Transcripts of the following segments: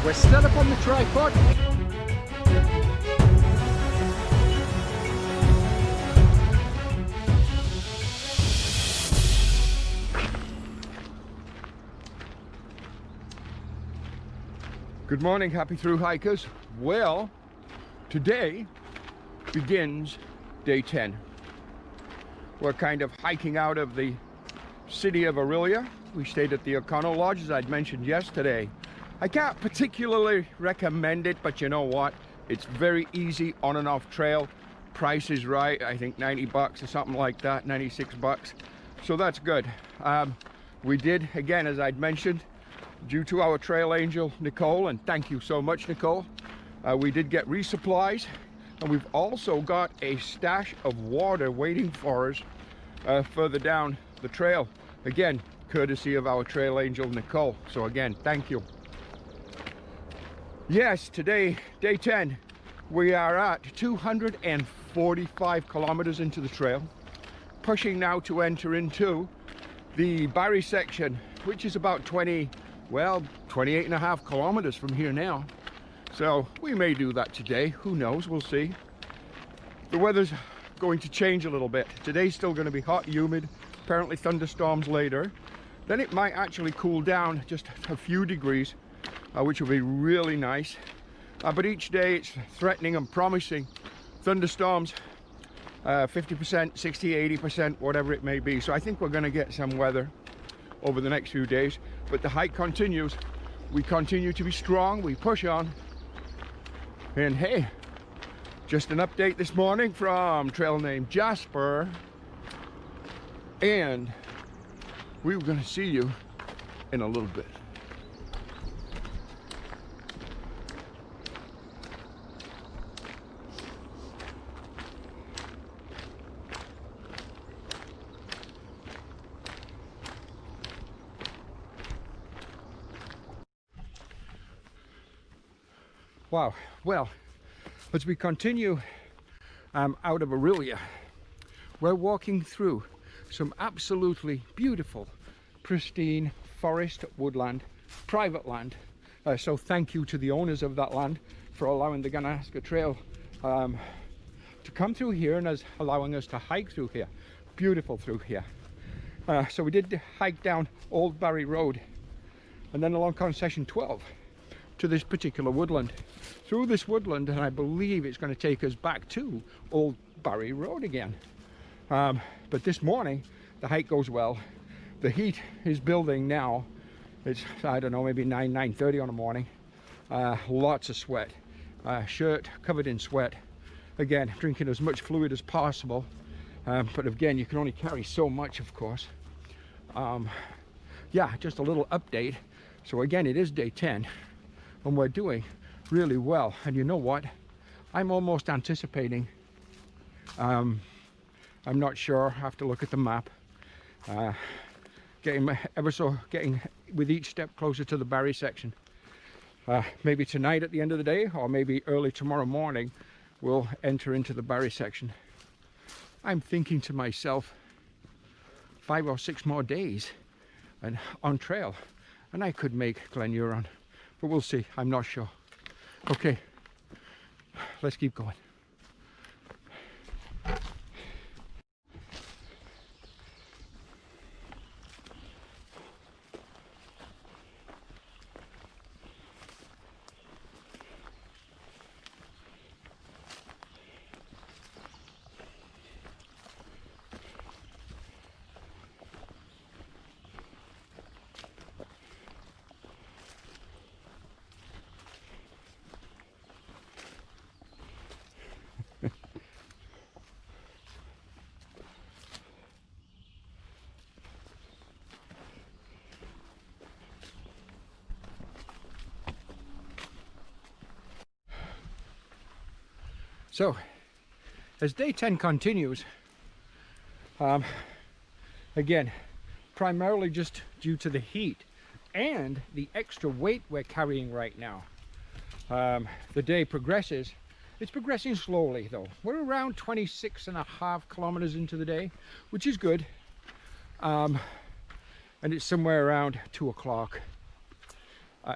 We're still up on the tripod. Good morning, happy through hikers. Well, today begins day 10. We're kind of hiking out of the city of Aurelia. We stayed at the O'Connell Lodge, as I'd mentioned yesterday. I can't particularly recommend it, but you know what? It's very easy on and off trail. Price is right. I think 90 bucks or something like that, 96 bucks. So that's good. We did, again, as I'd mentioned, due to our trail angel, Nicole, and thank you so much, Nicole, we did get resupplies, and we've also got a stash of water waiting for us further down the trail. Again, courtesy of our trail angel, Nicole. So again, thank you. Yes, today, day 10, we are at 245 kilometers into the trail, pushing now to enter into the Barry section, which is about 28 and a half kilometers from here now. So we may do that today, who knows, we'll see. The weather's going to change a little bit. Today's still going to be hot, humid, apparently thunderstorms later. Then it might actually cool down just a few degrees, which will be really nice. But each day it's threatening and promising thunderstorms, 50%, 60, 80%, whatever it may be. So I think we're going to get some weather over the next few days. But the hike continues. We continue to be strong. We push on. And hey, just an update this morning from trail named Jasper. And we're going to see you in a little bit. Wow, well, as we continue out of Aurelia, we're walking through some absolutely beautiful, pristine forest, woodland, private land. So thank you to the owners of that land for allowing the Ganaraska Trail to come through here and allowing us to hike through here. Beautiful through here. So we did hike down Old Barry Road and then along concession 12 to this particular woodland. Through this woodland, and I believe it's going to take us back to Old Barry Road again. But this morning the hike goes well. The heat is building now. It's, I don't know, maybe 9:30 on the morning. Lots of sweat, shirt covered in sweat. Again, drinking as much fluid as possible, but again, you can only carry so much, of course. Yeah, just a little update. So again, it is day 10 and we're doing really well. And you know what, I'm almost anticipating, I'm not sure, I have to look at the map, getting with each step closer to the Barry section. Maybe tonight at the end of the day, or maybe early tomorrow morning, we'll enter into the Barry section. I'm thinking to myself, 5 or 6 more days and on trail and I could make Glen Huron, but we'll see. I'm not sure. Okay, let's keep going. So, as day 10 continues, again, primarily just due to the heat and the extra weight we're carrying right now, the day progresses. It's progressing slowly though. We're around 26.5 kilometers into the day, which is good. And it's somewhere around 2 o'clock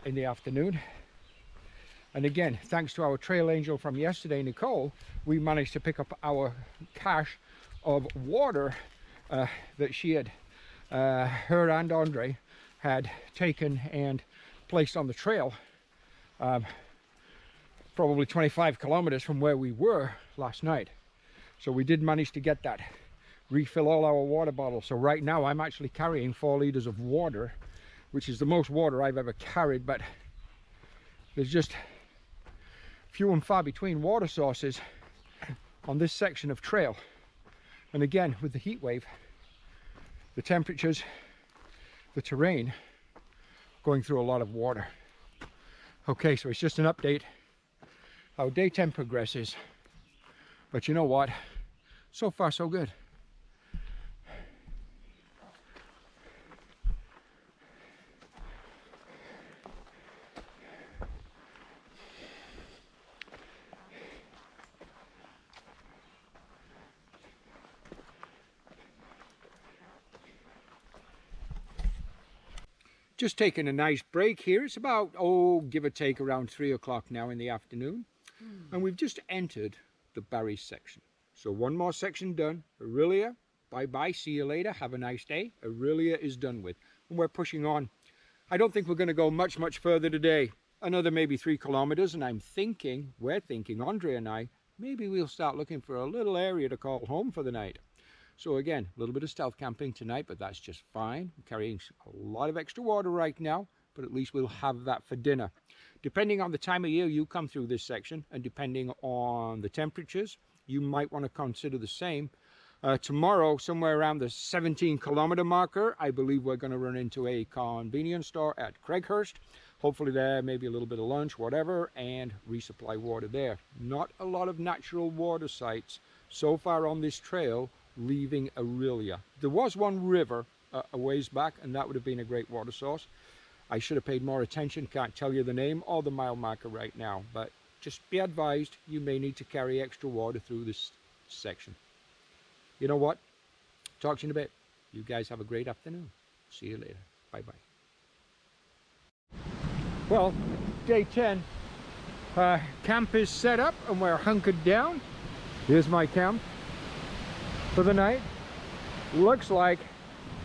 in the afternoon. And again, thanks to our trail angel from yesterday, Nicole, we managed to pick up our cache of water that she had, her and Andre had taken and placed on the trail, probably 25 kilometers from where we were last night. So we did manage to get that, refill all our water bottles. So right now I'm actually carrying 4 liters of water, which is the most water I've ever carried, but there's just few and far between water sources on this section of trail. And again, with the heat wave, the temperatures, the terrain, going through a lot of water. Okay, so it's just an update how day 10 progresses. But you know what? So far, so good. Just taking a nice break here. It's about, give or take around 3 o'clock now in the afternoon. And we've just entered the berry section. So one more section done. Aurelia, bye-bye, see you later, have a nice day. Aurelia is done with. And we're pushing on. I don't think we're going to go much further today. Another maybe 3 kilometers. And we're thinking, Andre and I, maybe we'll start looking for a little area to call home for the night. So again, a little bit of stealth camping tonight, but that's just fine. I'm carrying a lot of extra water right now, but at least we'll have that for dinner. Depending on the time of year you come through this section, and depending on the temperatures, you might want to consider the same. Tomorrow, somewhere around the 17-kilometer marker, I believe we're going to run into a convenience store at Craighurst. Hopefully there, maybe a little bit of lunch, whatever, and resupply water there. Not a lot of natural water sites so far on this trail, leaving Aurelia. There was one river a ways back, and that would have been a great water source. I should have paid more attention. Can't tell you the name or the mile marker right now, but just be advised, you may need to carry extra water through this section. You know what? Talk to you in a bit. You guys have a great afternoon. See you later. Bye-bye. Well, day 10. Camp is set up and we're hunkered down. Here's my camp for the night. Looks like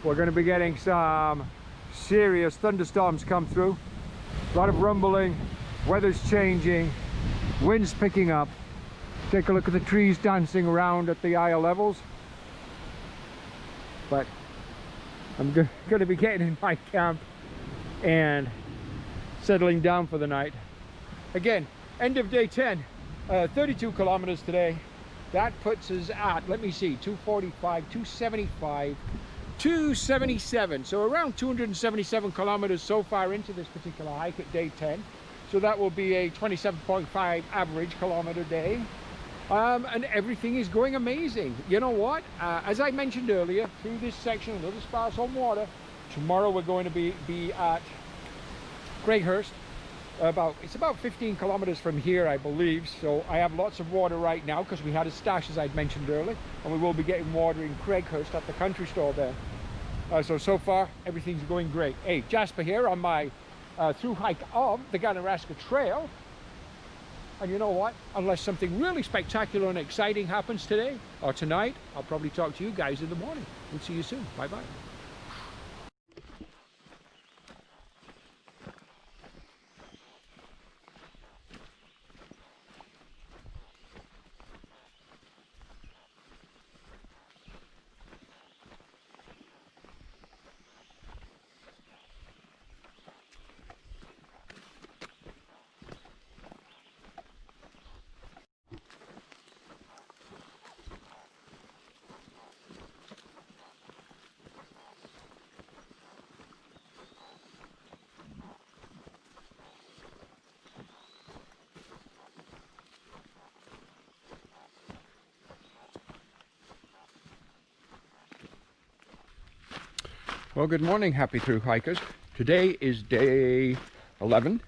we're going to be getting some serious thunderstorms come through. A lot of rumbling, weather's changing, wind's picking up. Take a look at the trees dancing around at the higher levels. But I'm going to be getting in my camp and settling down for the night. Again, end of day 10, 32 kilometers today. That puts us at, let me see, 245, 275, 277. So around 277 kilometers so far into this particular hike at day 10. So that will be a 27.5 average kilometer day. And everything is going amazing. You know what? As I mentioned earlier, through this section, another sparse on water. Tomorrow we're going to be at Craighurst. It's about 15 kilometers from here, I believe. So I have lots of water right now because we had a stash, as I'd mentioned earlier, and we will be getting water in Craighurst at the country store there. So far everything's going great. Hey, Jasper here on my through hike of the Ganaraska Trail. And you know what? Unless something really spectacular and exciting happens today or tonight, I'll probably talk to you guys in the morning. We'll see you soon. Bye-bye. Well, good morning, happy through hikers. Today is day 11.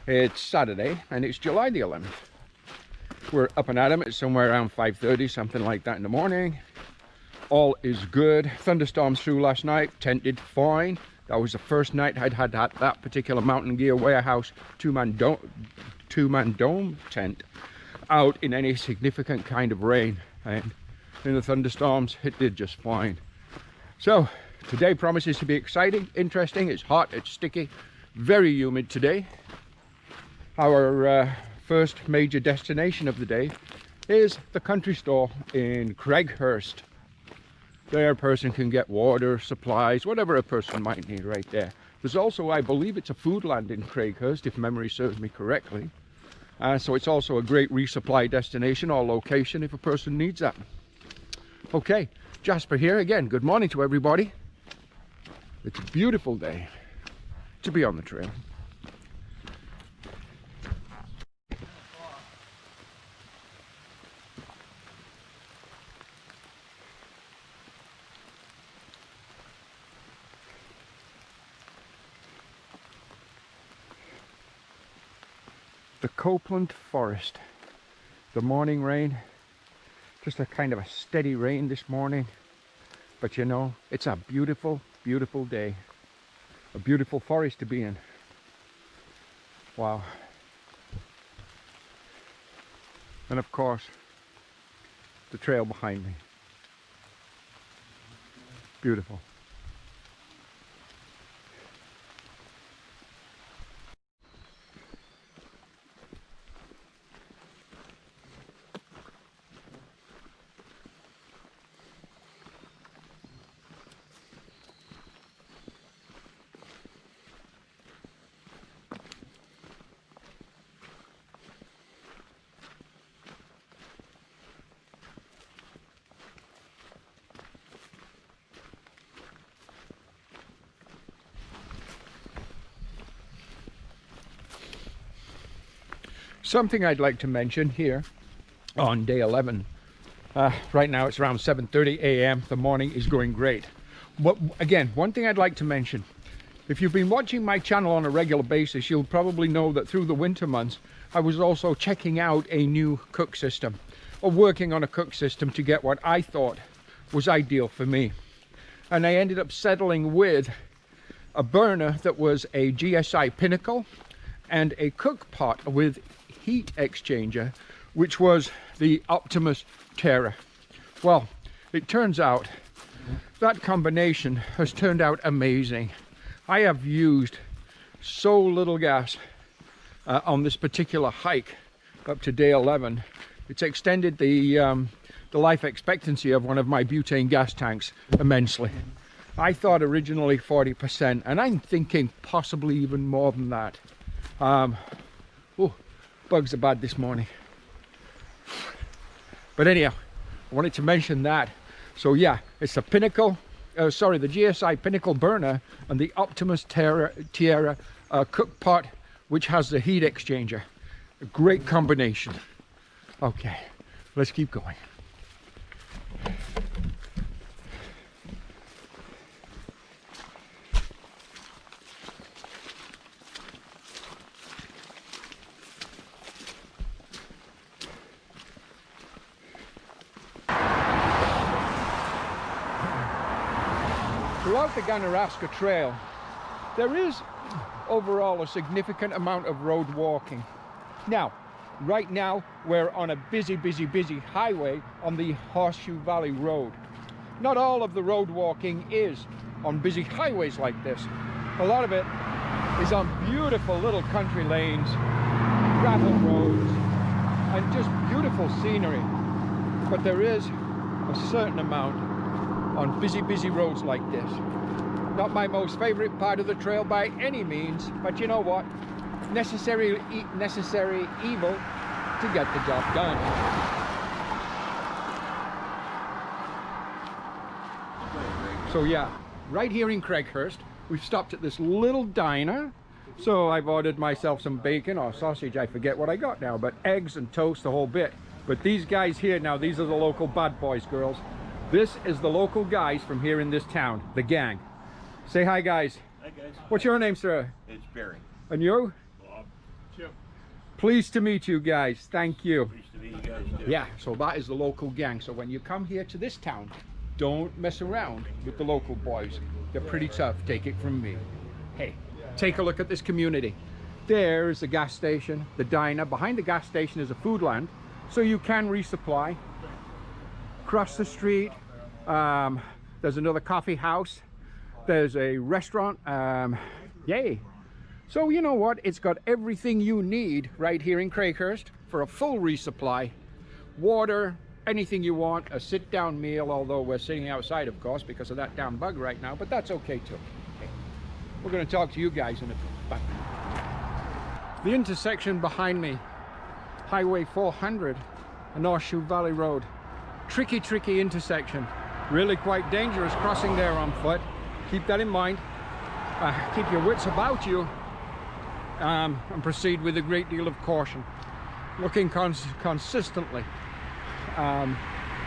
It's Saturday and it's July the 11th. We're up and at 'em. It's somewhere around 5:30, something like that in the morning. All is good. Thunderstorms through last night. Tent did fine. That was the first night I'd had that particular mountain gear warehouse two-man dome tent out in any significant kind of rain, and in the thunderstorms it did just fine. So today promises to be exciting, interesting. It's hot, it's sticky, very humid today. Our first major destination of the day is the country store in Craighurst. There a person can get water, supplies, whatever a person might need right there. There's also, I believe it's a Foodland in Craighurst, if memory serves me correctly. So it's also a great resupply destination or location if a person needs that. Okay, Jasper here again. Good morning to everybody. It's a beautiful day to be on the trail. The Copeland Forest. The morning rain, just a kind of a steady rain this morning, but you know, it's a beautiful, beautiful day. A beautiful forest to be in. Wow. And of course, the trail behind me. Beautiful. Something I'd like to mention here on day 11. Right now it's around 7:30 a.m. The morning is going great. But again, one thing I'd like to mention. If you've been watching my channel on a regular basis, you'll probably know that through the winter months, I was also checking out a new cook system, or working on a cook system to get what I thought was ideal for me. And I ended up settling with a burner that was a GSI Pinnacle and a cook pot with heat exchanger, which was the Optimus Terra. Well, it turns out that combination has turned out amazing. I have used so little gas on this particular hike up to day 11. It's extended the life expectancy of one of my butane gas tanks immensely. I thought originally 40%, and I'm thinking possibly even more than that. Bugs are bad this morning. But anyhow, I wanted to mention that. So yeah, it's the Pinnacle, the GSI Pinnacle burner and the Optimus Terra cook pot, which has the heat exchanger. A great combination. Okay, let's keep going. Throughout the Ganaraska Trail, there is overall a significant amount of road walking. Now, right now, we're on a busy highway on the Horseshoe Valley Road. Not all of the road walking is on busy highways like this. A lot of it is on beautiful little country lanes, gravel roads, and just beautiful scenery. But there is a certain amount on busy roads like this. Not my most favorite part of the trail by any means, but you know what? Necessary evil to get the job done. So yeah, right here in Craighurst, we've stopped at this little diner. So I've ordered myself some bacon or sausage, I forget what I got now, but eggs and toast, the whole bit. But these guys here now, these are the local bad boys, girls. This is the local guys from here in this town, the gang. Say hi, guys. Hi, guys. What's your name, sir? It's Barry. And you? Bob. Chip. Pleased to meet you guys. Thank you. Pleased to meet you guys too. Yeah, so that is the local gang. So when you come here to this town, don't mess around with the local boys. They're pretty tough, take it from me. Hey, take a look at this community. There's the gas station, the diner. Behind the gas station is a food land, so you can resupply. Across the street, there's another coffee house. There's a restaurant. Yay. So you know what? It's got everything you need right here in Craighurst for a full resupply. Water, anything you want, a sit-down meal, although we're sitting outside, of course, because of that damn bug right now, but that's okay too. Okay. We're going to talk to you guys in a bit. The intersection behind me, Highway 400 and Horseshoe Valley Road. Tricky intersection. Really quite dangerous crossing there on foot. Keep that in mind. Keep your wits about you and proceed with a great deal of caution. Looking consistently.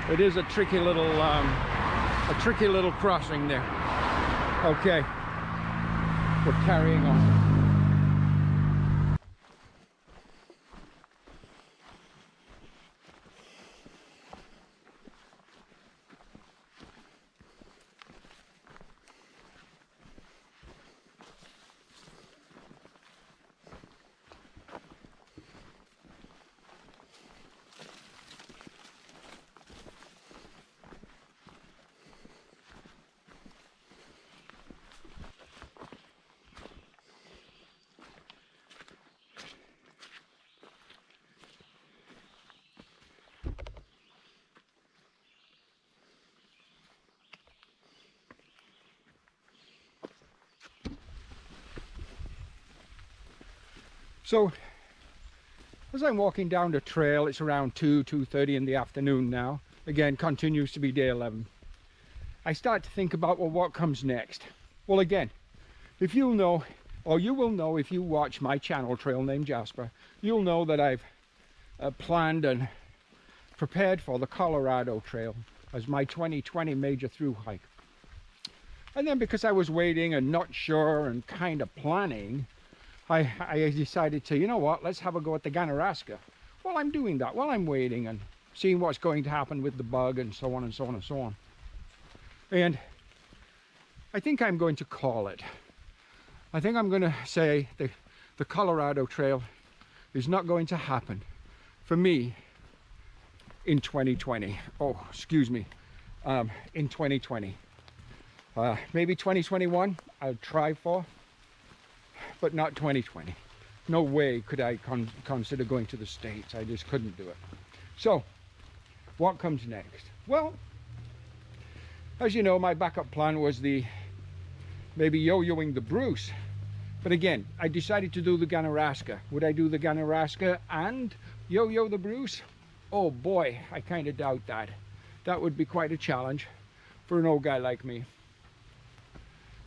It is a tricky little crossing there. Okay, we're carrying on. So, as I'm walking down the trail, it's around 2:30 in the afternoon now. Again, continues to be day 11. I start to think about, well, what comes next? Well, again, if you'll know, or you will know if you watch my channel, Trail Named Jasper, you'll know that I've planned and prepared for the Colorado Trail as my 2020 major through hike. And then because I was waiting and not sure and kind of planning, I decided to, you know what, let's have a go at the Ganaraska. Well, I'm doing that while I'm waiting and seeing what's going to happen with the bug and so on and so on and so on. And I think I'm going to call it. I think I'm going to say the Colorado Trail is not going to happen for me in 2020. Oh, excuse me, in 2020. Maybe 2021 I'll try for, but not 2020. No way could I consider going to the States. I just couldn't do it. So, what comes next? Well, as you know, my backup plan was maybe yo-yoing the Bruce. But again, I decided to do the Ganaraska. Would I do the Ganaraska and yo-yo the Bruce? Oh boy, I kind of doubt that. That would be quite a challenge for an old guy like me.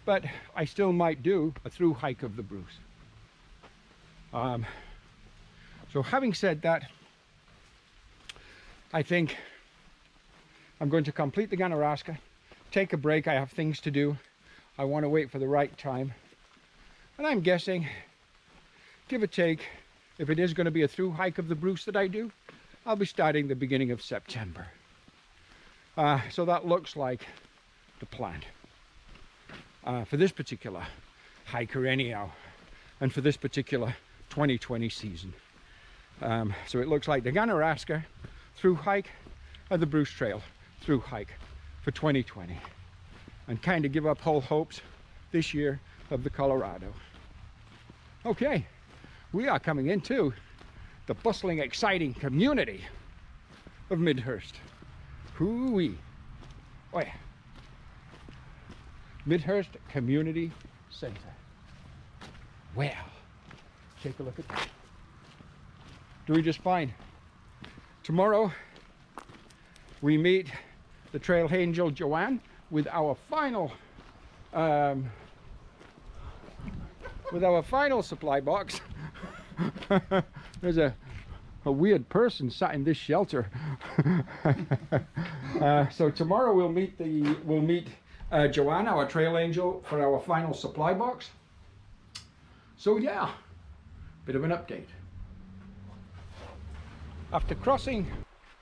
But I still might do a through hike of the Bruce. So having said that, I think I'm going to complete the Ganaraska, take a break. I have things to do. I want to wait for the right time. And I'm guessing, give or take, if it is going to be a through hike of the Bruce that I do, I'll be starting the beginning of September. So that looks like the plan. For this particular hiker anyhow, and for this particular 2020 season. So it looks like the Ganaraska through hike and the Bruce Trail through hike for 2020, and kind of give up all hopes this year of the Colorado. Okay, we are coming into the bustling, exciting community of Midhurst. Hoo-wee. Oh yeah. Midhurst Community Center. Well, take a look at that. Doing just fine. Tomorrow we meet the trail angel Joanne with our final supply box. There's a weird person sat in this shelter. So tomorrow we'll meet Joanne, our trail angel, for our final supply box. So yeah, bit of an update. After crossing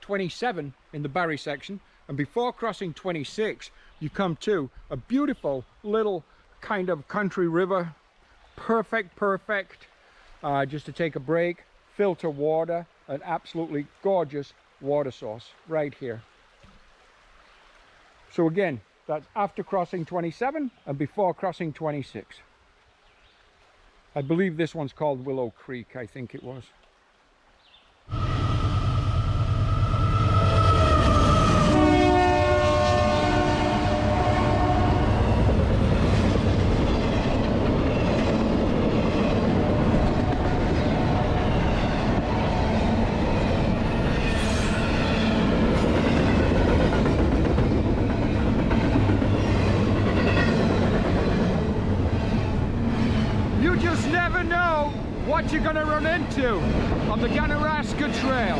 27 in the Barry section, And before crossing 26, you come to a beautiful little kind of country river. Perfect just to take a break, filter water, an absolutely gorgeous water source right here. So again, that's after crossing 27 and before crossing 26. I believe this one's called Willow Creek, I think it was. You just never know what you're going to run into on the Ganaraska Trail.